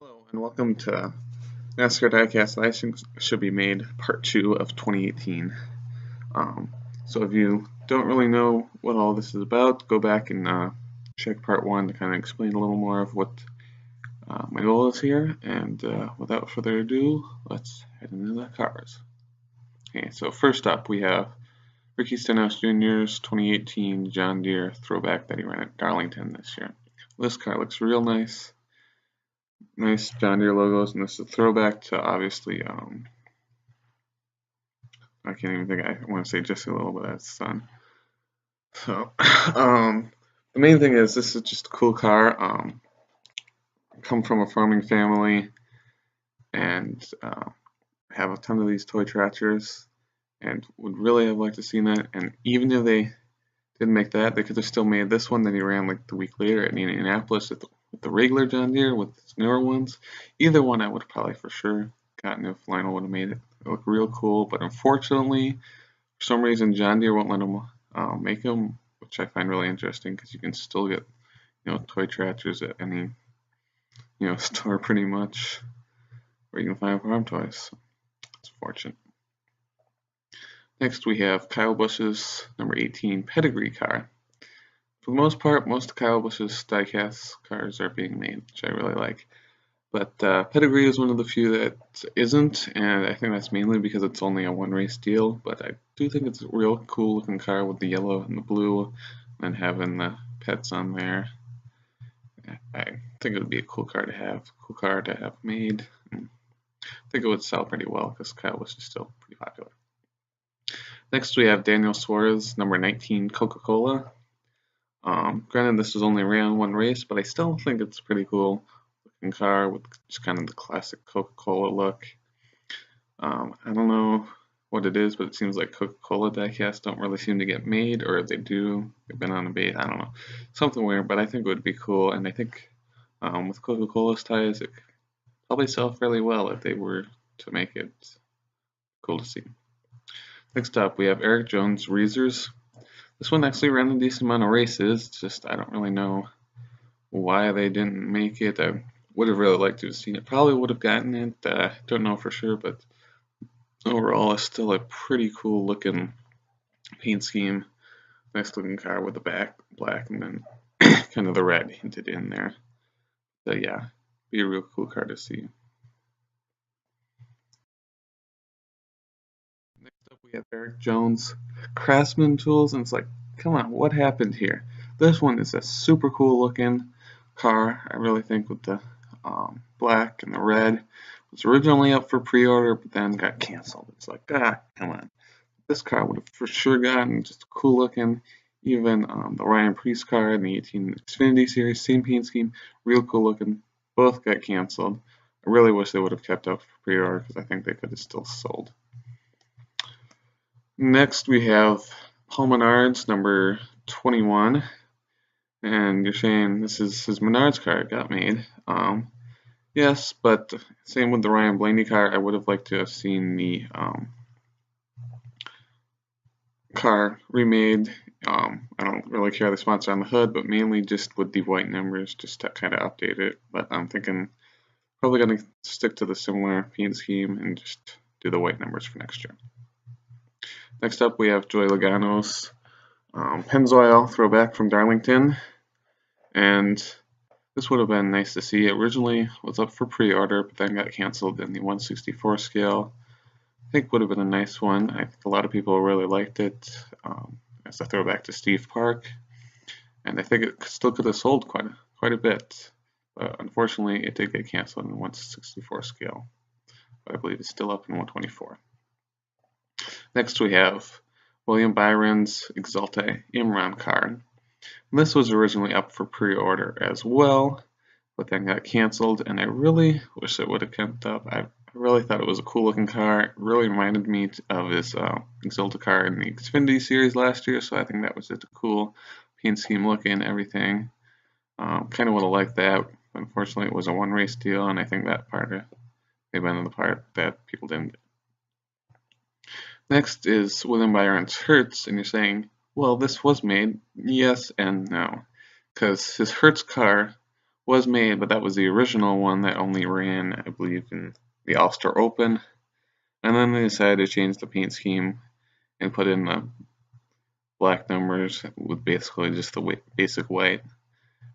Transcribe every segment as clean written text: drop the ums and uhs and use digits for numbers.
Hello and welcome to NASCAR Diecasts Licensing Should Be Made Part 2 of 2018. So if you don't really know what all this is about, go back and check Part 1 to kind of explain a little more of what my goal is here. And without further ado, let's head into the cars. Okay, so first up we have Ricky Stenhouse Jr.'s 2018 John Deere throwback that he ran at Darlington this year. This car looks real nice. Nice John Deere logos, and this is a throwback to obviously, I can't even think, I want to say just a little bit of his son. So, the main thing is this is just a cool car. Come from a farming family and have a ton of these toy tractors, and would really have liked to see that. And even if they didn't make that, they could have still made this one that he ran like the week later at Indianapolis with the regular John Deere with its newer ones. Either one I would have probably for sure gotten if Lionel would have made it look real cool, but unfortunately for some reason John Deere won't let them make them, which I find really interesting because you can still get toy tractors at any store pretty much where you can find farm toys. It's fortunate. Next we have Kyle Busch's number 18 pedigree car. For the most part, most of Kyle Busch's diecast cars are being made, which I really like. But pedigree is one of the few that isn't, and I think that's mainly because it's only a one-race deal. But I do think it's a real cool looking car with the yellow and the blue, and having the pets on there. I think it would be a cool car to have made. I think it would sell pretty well because Kyle Busch is still pretty popular. Next we have Daniel Suarez, number 19 Coca-Cola. Granted, this was only ran one race, but I still think it's a pretty cool looking car with just kind of the classic Coca-Cola look. I don't know what it is, but it seems like Coca-Cola diecasts don't really seem to get made, or if they do, they've been on a bait. I don't know, something weird, but I think it would be cool, and I think with Coca-Cola's ties, it could probably sell fairly well if they were to make it. Cool to see. Next up, we have Eric Jones Reezers. This one actually ran a decent amount of races, just I don't really know why they didn't make it. I would have really liked to have seen it. Probably would have gotten it, don't know for sure, but overall it's still a pretty cool looking paint scheme. Nice looking car with the back black and then kind of the red hinted in there. So yeah, be a real cool car to see. Next up we have Eric Jones Craftsman Tools, and it's like, come on, what happened here? This one is a super cool looking car, I really think, with the black and the red. It was originally up for pre-order, but then got canceled. It's like, come on. This car would have for sure gotten just cool looking. Even the Ryan Preece car in the 18 Xfinity Series, same paint scheme, real cool looking. Both got canceled. I really wish they would have kept up for pre-order because I think they could have still sold. Next we have Paul Menard's number 21, and you're saying this is his Menard's car it got made. Yes, but same with the Ryan Blaney car. I would have liked to have seen the car remade. I don't really care the sponsor on the hood, but mainly just with the white numbers, just to kind of update it. But I'm thinking probably going to stick to the similar paint scheme and just do the white numbers for next year. Next up, we have Joey Logano's Pennzoil throwback from Darlington, and this would have been nice to see. It originally was up for pre-order, but then got canceled in the 1/64 scale. I think would have been a nice one. I think a lot of people really liked it as a throwback to Steve Park, and I think it still could have sold quite a bit. But unfortunately, it did get canceled in the 1/64 scale. But I believe it's still up in 124. Next we have William Byron's Exalta Imran car. And this was originally up for pre-order as well, but then got canceled, and I really wish it would have kept up. I really thought it was a cool looking car. It really reminded me of his Exalta car in the Xfinity Series last year, so I think that was just a cool paint scheme look and everything. Kind of would have liked that. Unfortunately, it was a one race deal, and I think that part may have been the part that people didn't get. Next is William Byron's Hertz, and you're saying, well, this was made. Yes and no, because his Hertz car was made, but that was the original one that only ran, I believe, in the All-Star Open. And then they decided to change the paint scheme and put in the black numbers with basically just the basic white.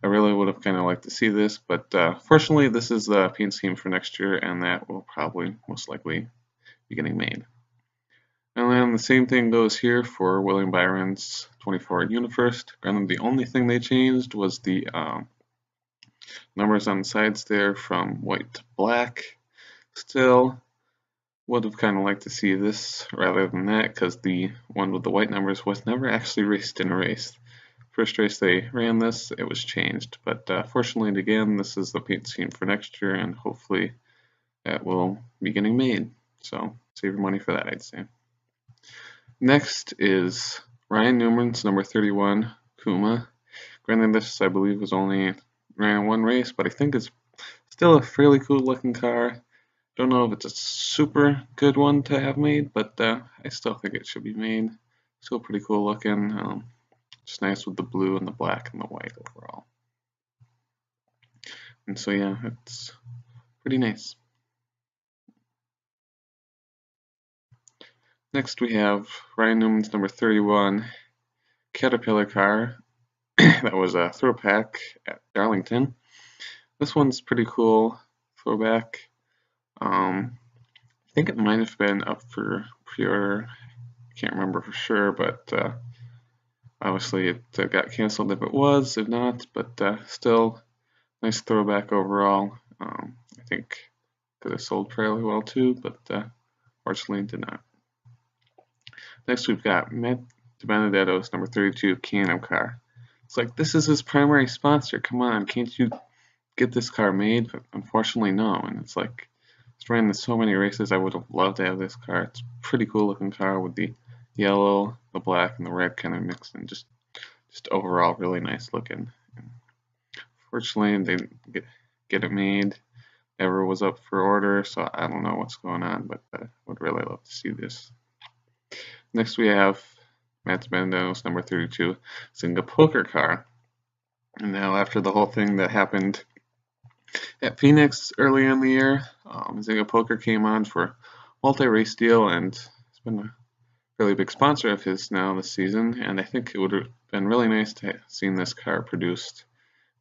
I really would have kind of liked to see this, but fortunately this is the paint scheme for next year, and that will probably most likely be getting made. And then the same thing goes here for William Byron's 24 UniFirst. Granted, the only thing they changed was the numbers on the sides there from white to black. Still, would have kind of liked to see this rather than that, because the one with the white numbers was never actually raced in a race. First race they ran this, it was changed, but fortunately again, this is the paint scheme for next year, and hopefully that will be getting made. So save your money for that, I'd say. Next is Ryan Newman's number 31 Kuma. Granted, this I believe was only ran one race, but I think it's still a fairly cool looking car. Don't know if it's a super good one to have made, but I still think it should be made. Still pretty cool looking. Just nice with the blue and the black and the white overall. And so yeah, it's pretty nice. Next we have Ryan Newman's number 31 Caterpillar car. That was a throwback at Darlington. This one's pretty cool throwback. I think it might have been up for pre-order. I can't remember for sure, but obviously it got canceled if it was, if not, but still nice throwback overall. I think could have sold fairly well too, but fortunately did not. Next we've got Matt DiBenedetto's number 32 Can-Am car. It's like, this is his primary sponsor. Come on, can't you get this car made? But unfortunately, no. And it's like, it's ran in so many races. I would have loved to have this car. It's a pretty cool looking car with the yellow, the black, and the red kind of mixed, and just overall really nice looking. And fortunately, they didn't get it made. Never was up for order, so I don't know what's going on, but I would really love to see this. Next we have Matt DiBenedetto's number 32 Zynga Poker car. And now after the whole thing that happened at Phoenix earlier in the year, Zynga Poker came on for multi-race deal, and it's been a really big sponsor of his now this season, and I think it would have been really nice to have seen this car produced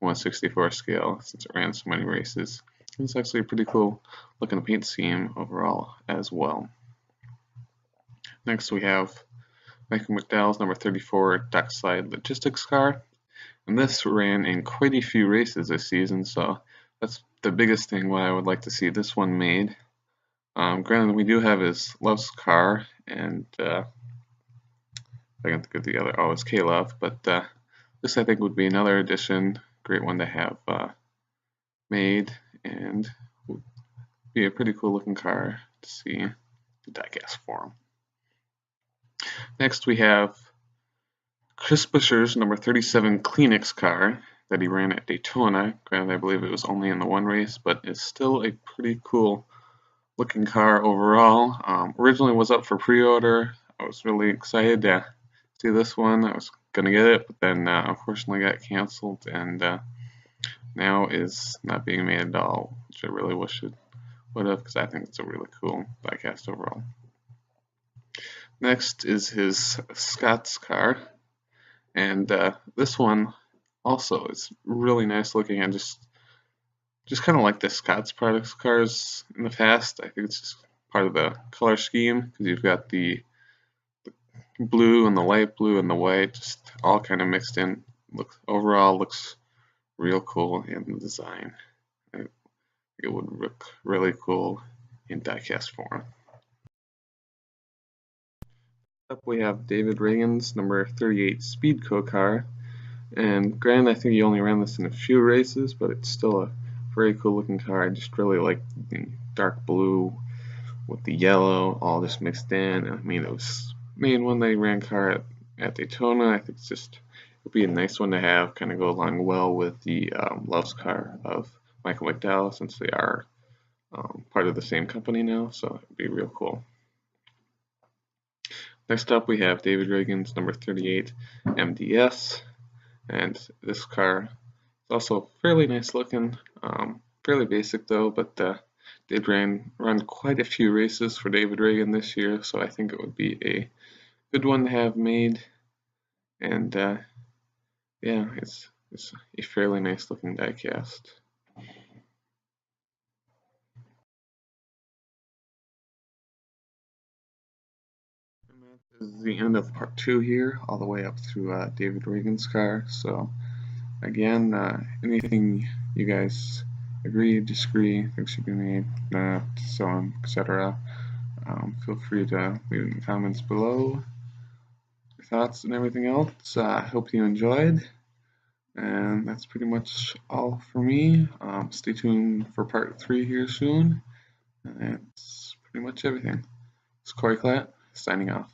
1/64 scale since it ran so many races. It's actually a pretty cool looking paint scheme overall as well. Next we have Michael McDowell's number 34 Dockside Logistics car, and this ran in quite a few races this season, so that's the biggest thing why I would like to see this one made. Granted, we do have his Love's car, and I can think of the other, oh, it's K-Love, but this I think would be another addition, great one to have made, and would be a pretty cool looking car to see the diecast form. Next we have Chris Buescher's number 37 Kleenex car that he ran at Daytona. Granted, I believe it was only in the one race, but it's still a pretty cool looking car overall. Originally was up for pre-order. I was really excited to see this one. I was gonna get it, but then unfortunately got canceled, and now is not being made at all, which I really wish it would have, because I think it's a really cool diecast overall. Next is his Scott's car, and this one also is really nice looking, and just kind of like the Scott's products cars in the past. I think it's just part of the color scheme, because you've got the blue and the light blue and the white, just all kind of mixed in. Overall looks real cool in the design. It would look really cool in diecast form. Up we have David Ragan's number 38 Speedco car, and granted I think he only ran this in a few races, but it's still a very cool looking car. I just really like the dark blue with the yellow all just mixed in. I mean, it was made when they ran car at Daytona. I think it would be a nice one to have, kind of go along well with the Love's car of Michael McDowell, since they are part of the same company now, so it would be real cool. Next up we have David Ragan's number 38 MDS, and this car It's also fairly nice looking, fairly basic though, but did run quite a few races for David Ragan this year, so I think it would be a good one to have made. And yeah, it's a fairly nice looking diecast. And that is the end of part 2 here, all the way up through David Reagan's car. So again, anything you guys agree, disagree, think should be made, so on, etc. Feel free to leave it in the comments below. Your thoughts and everything else. I hope you enjoyed. And that's pretty much all for me. Stay tuned for part 3 here soon. And that's pretty much everything. It's Corey Klatt, signing off.